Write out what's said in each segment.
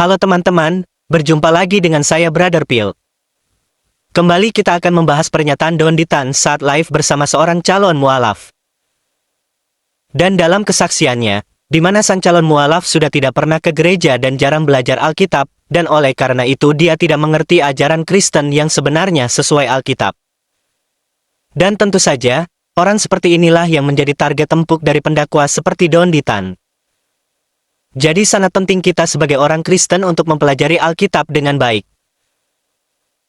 Halo teman-teman, berjumpa lagi dengan saya Brother Phil. Kembali kita akan membahas pernyataan Dondy Tan saat live bersama seorang calon mualaf. Dan dalam kesaksiannya, di mana sang calon mualaf sudah tidak pernah ke gereja dan jarang belajar Alkitab, dan oleh karena itu dia tidak mengerti ajaran Kristen yang sebenarnya sesuai Alkitab. Dan tentu saja, orang seperti inilah yang menjadi target empuk dari pendakwa seperti Dondy Tan. Jadi sangat penting kita sebagai orang Kristen untuk mempelajari Alkitab dengan baik.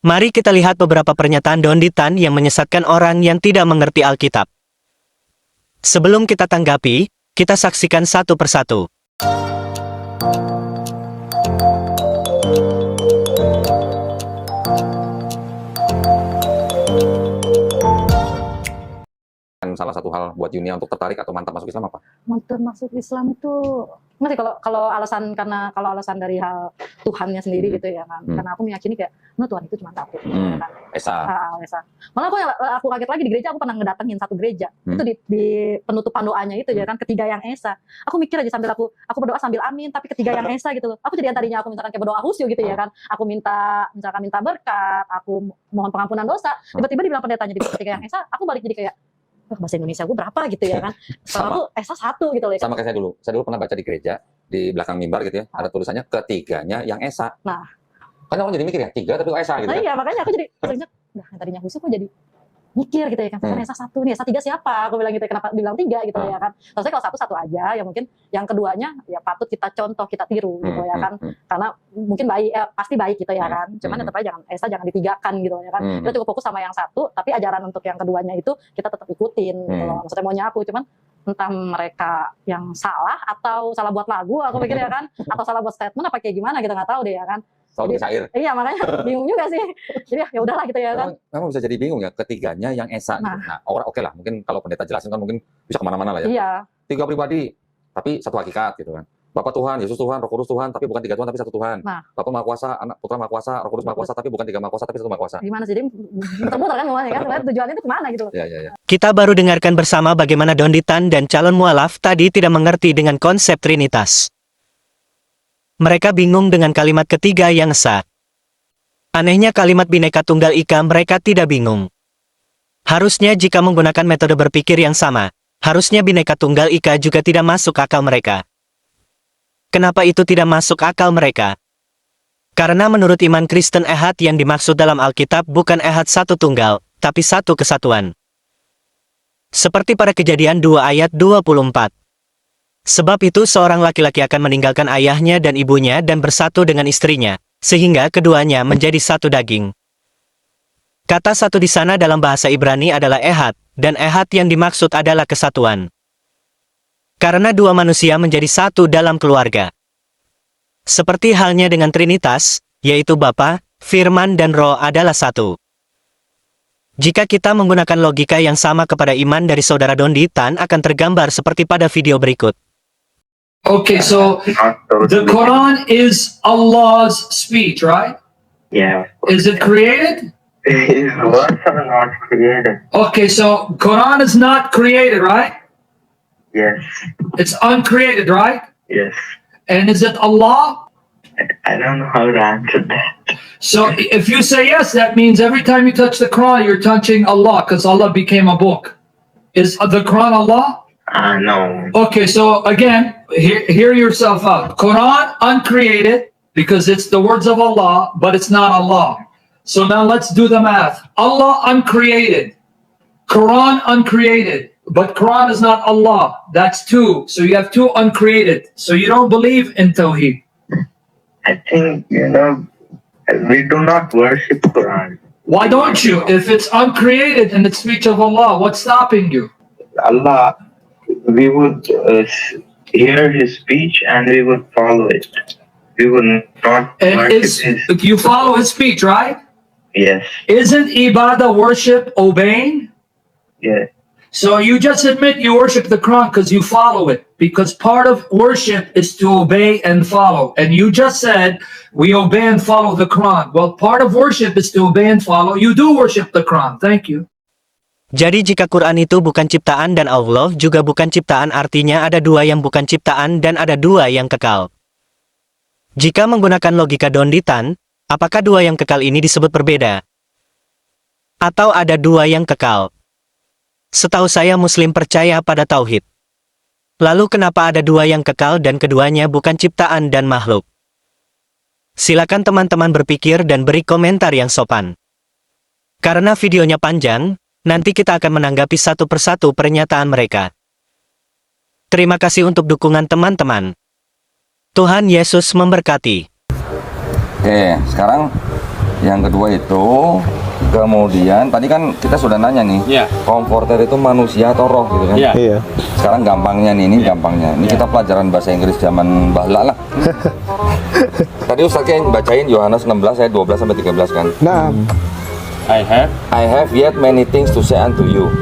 Mari kita lihat beberapa pernyataan Dondy Tan yang menyesatkan orang yang tidak mengerti Alkitab. Sebelum kita tanggapi, kita saksikan satu persatu. Salah satu hal buat Yunia untuk tertarik atau mantap masuk Islam apa? Mantap masuk Islam itu masih kalau alasan dari hal Tuhannya sendiri gitu ya kan. Karena aku meyakini kayak Tuhan itu cuma satu. Ya kan? Esa. Esa. Malah aku kaget lagi di gereja, aku pernah ngedatengin satu gereja. Itu di penutupan doanya itu ya kan, ketiga yang Esa. Aku mikir aja sambil aku berdoa sambil amin, tapi ketiga yang Esa gitu loh. Aku jadi yang tadinya aku misalkan kayak berdoa khusyuk gitu ya kan. Aku minta berkat, aku mohon pengampunan dosa. Tiba-tiba dibilang pendetanya di ketiga yang Esa, aku balik jadi kayak bahasa Indonesia gue berapa gitu ya kan. Sekarang aku Esa 1 gitu loh. Sama kayak saya dulu pernah baca di gereja, di belakang mimbar gitu ya, ada tulisannya ketiganya yang Esa. Nah, kan orang jadi mikir ya, 3 tapi kok Esa gitu. Nah iya, makanya aku jadi yang tadinya khusyuk kok jadi mikir gitu ya kan, kan Esa 1 nih, Esa 3 siapa? Aku bilang gitu, kenapa bilang 3 gitu ya kan. Terusnya kalau satu aja, ya mungkin yang keduanya ya patut kita contoh, kita tiru gitu ya kan. Karena mungkin pasti baik gitu ya kan. Cuman tetap aja Esa jangan ditigakan gitu ya kan. Kita cukup fokus sama yang satu, tapi ajaran untuk yang keduanya itu kita tetap ikutin gitu loh. Maksudnya maunya aku, cuman entah mereka yang salah atau salah buat lagu, aku pikir ya kan, atau salah buat statement apa kayak gimana kita nggak tahu deh ya kan. Soal syair. Iya, makanya bingung juga sih. Jadi ya udahlah gitu ya kan. Memang bisa jadi bingung ya, ketiganya yang Esa. Nah, gitu. Orang oke lah, mungkin kalau pendeta jelasin kan mungkin bisa kemana-mana lah ya. Iya. 3 pribadi, tapi satu hakikat gitu kan. Bapak Tuhan, Yesus Tuhan, Roh Kudus Tuhan, tapi bukan 3 Tuhan, tapi 1 Tuhan. Nah. Bapak Maha Kuasa, Anak Putra Maha Kuasa, Roh Kudus Maha Kuasa, tapi bukan 3 Maha Kuasa, tapi 1 Maha Kuasa. Gimana sih? Jadi muter-muter kan semuanya kan. Sebenarnya tujuannya itu kemana gitu. Iya. Kita baru dengarkan bersama bagaimana Dondy Tan dan calon mualaf tadi tidak mengerti dengan konsep Trinitas. Mereka bingung dengan kalimat ketiga yang Esa. Anehnya kalimat Bhinneka Tunggal Ika mereka tidak bingung. Harusnya jika menggunakan metode berpikir yang sama, harusnya Bhinneka Tunggal Ika juga tidak masuk akal mereka. Kenapa itu tidak masuk akal mereka? Karena menurut iman Kristen Ehad yang dimaksud dalam Alkitab bukan Ehad satu tunggal, tapi satu kesatuan. Seperti pada Kejadian 2 ayat 24. Sebab itu seorang laki-laki akan meninggalkan ayahnya dan ibunya dan bersatu dengan istrinya, sehingga keduanya menjadi satu daging. Kata satu di sana dalam bahasa Ibrani adalah Ehad, dan Ehad yang dimaksud adalah kesatuan. Karena dua manusia menjadi satu dalam keluarga. Seperti halnya dengan Trinitas, yaitu Bapa, Firman dan Roh adalah satu. Jika kita menggunakan logika yang sama kepada iman dari saudara Dondy Tan akan tergambar seperti pada video berikut. Okay, so the Quran is Allah's speech, right? Yeah. Is it created? His words are not created. Okay, so Quran is not created, right? Yes. It's uncreated, right? Yes. And is it Allah? I don't know how to answer that. So if you say yes, that means every time you touch the Quran, you're touching Allah because Allah became a book. Is the Quran Allah? No. Okay, so again, hear yourself out. Quran uncreated because it's the words of Allah, but it's not Allah. So now let's do the math. Allah uncreated. Quran uncreated. But Quran is not Allah. That's 2. So you have 2 uncreated. So you don't believe in Tawheed. I think, we do not worship Quran. Why don't you? If it's uncreated and it's speech of Allah, what's stopping you? Allah, we would hear His speech and we would follow it. We would not And worship His... you follow his speech, right? Yes. Isn't ibadah worship obeying? Yeah. So you just admit you worship the Quran because you follow it. Because part of worship is to obey and follow. And you just said, we obey and follow the Quran. Well, part of worship is to obey and follow. You do worship the Quran. Thank you. Jadi jika Quran itu bukan ciptaan dan Allah juga bukan ciptaan, artinya ada 2 yang bukan ciptaan dan ada 2 yang kekal. Jika menggunakan logika Donditan, apakah dua yang kekal ini disebut berbeda? Atau ada dua yang kekal? Setahu saya Muslim percaya pada Tauhid. Lalu kenapa ada dua yang kekal dan keduanya bukan ciptaan dan makhluk? Silakan teman-teman berpikir dan beri komentar yang sopan. Karena videonya panjang, nanti kita akan menanggapi satu persatu pernyataan mereka. Terima kasih untuk dukungan teman-teman. Tuhan Yesus memberkati. Oke, sekarang yang kedua itu, kemudian tadi kan kita sudah nanya nih, Iya. Comforter itu manusia atau roh gitu kan? Iya. Iya. Sekarang gampangnya nih, ini gampangnya. Ini kita pelajaran bahasa Inggris zaman bahla lah. Tadi Ustaz yang bacain Yohanes 16 ayat 12 sampai 13 kan. Nah, I have. I have yet many things to say unto you,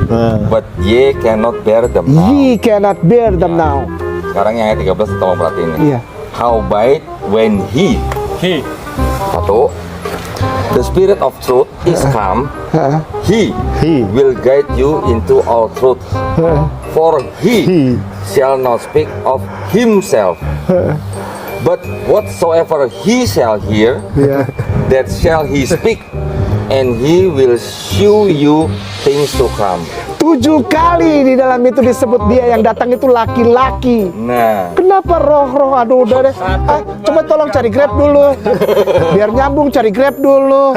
but ye cannot bear them now. ye cannot bear them now. Sekarang yang ayat 13 tolong perhatiin nih. Iya. Howbeit when he, He. satu, the spirit of truth is come, Hah? he He. will guide you into all truth. For he He. shall not speak of himself, but whatsoever he shall hear, Iya. that shall he speak, and he will shew you things to come. 7 kali di dalam itu disebut dia yang datang itu laki-laki. Nah, Kenapa roh-roh? Aduh, udah deh. Coba tolong cari Grab dulu. Biar nyambung, cari Grab dulu.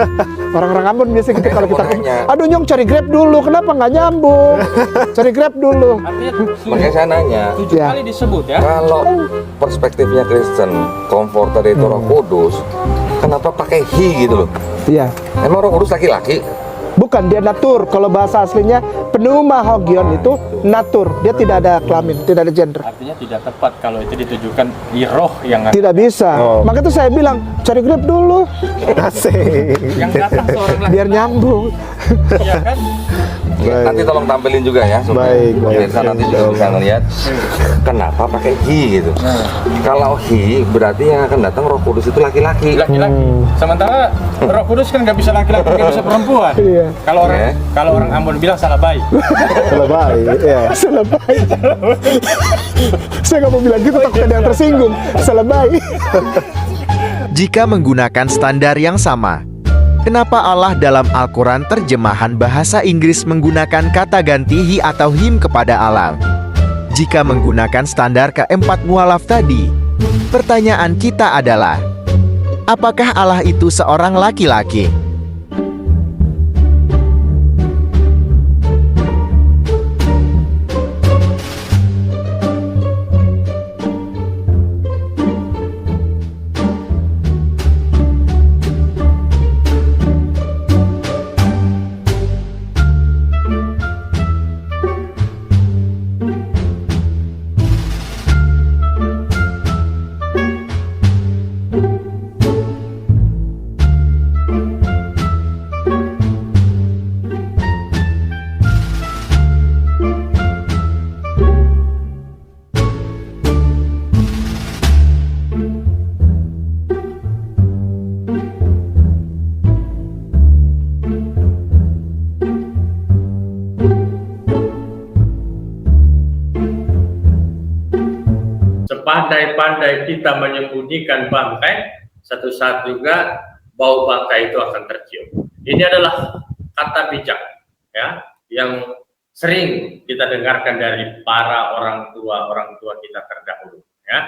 Orang-orang Ambon biasa gitu kalau kita Makanya. aduh Nyong cari Grab dulu. Kenapa nggak nyambung? Cari Grab dulu. Artinya makanya saya nanya, 7 Ya. kali disebut ya. kalau perspektifnya Kristen, Comforter itu Roh Kudus, kenapa pakai he gitu loh? Iya. Emang Roh Kudus laki-laki? Bukan, dia natur. Kalau bahasa aslinya pneuma hogion itu natur. Dia tidak ada kelamin, tidak ada gender. Artinya tidak tepat kalau itu ditujukan di roh yang Tidak bisa. Maka itu saya bilang cari Grab dulu. Asik. yang datang seorang laki. Biar nyambung. Ya kan? Baik. Nanti tolong tampilin juga ya, supaya Baik, baik. pemirsa nanti juga bisa ngeliat kenapa pakai he gitu. Kalau he berarti yang akan datang Roh Kudus itu laki-laki. Laki-laki. Sementara Roh Kudus kan nggak bisa laki-laki, nggak bisa perempuan. Iya. Kalau orang Ambon bilang salah baik. Salah baik. Ya. Salah baik. Saya nggak mau bilang gitu, takut ada yang tersinggung. Salah baik. Jika menggunakan standar yang sama, kenapa Allah dalam Al-Quran terjemahan bahasa Inggris menggunakan kata ganti he atau him kepada Allah? Jika menggunakan standar keempat mualaf tadi, pertanyaan kita adalah, apakah Allah itu seorang laki-laki? Sepandai-pandai kita menyembunyikan bangkai, satu saat juga bau bangkai itu akan tercium. Ini adalah kata bijak ya yang sering kita dengarkan dari para orang tua kita terdahulu ya.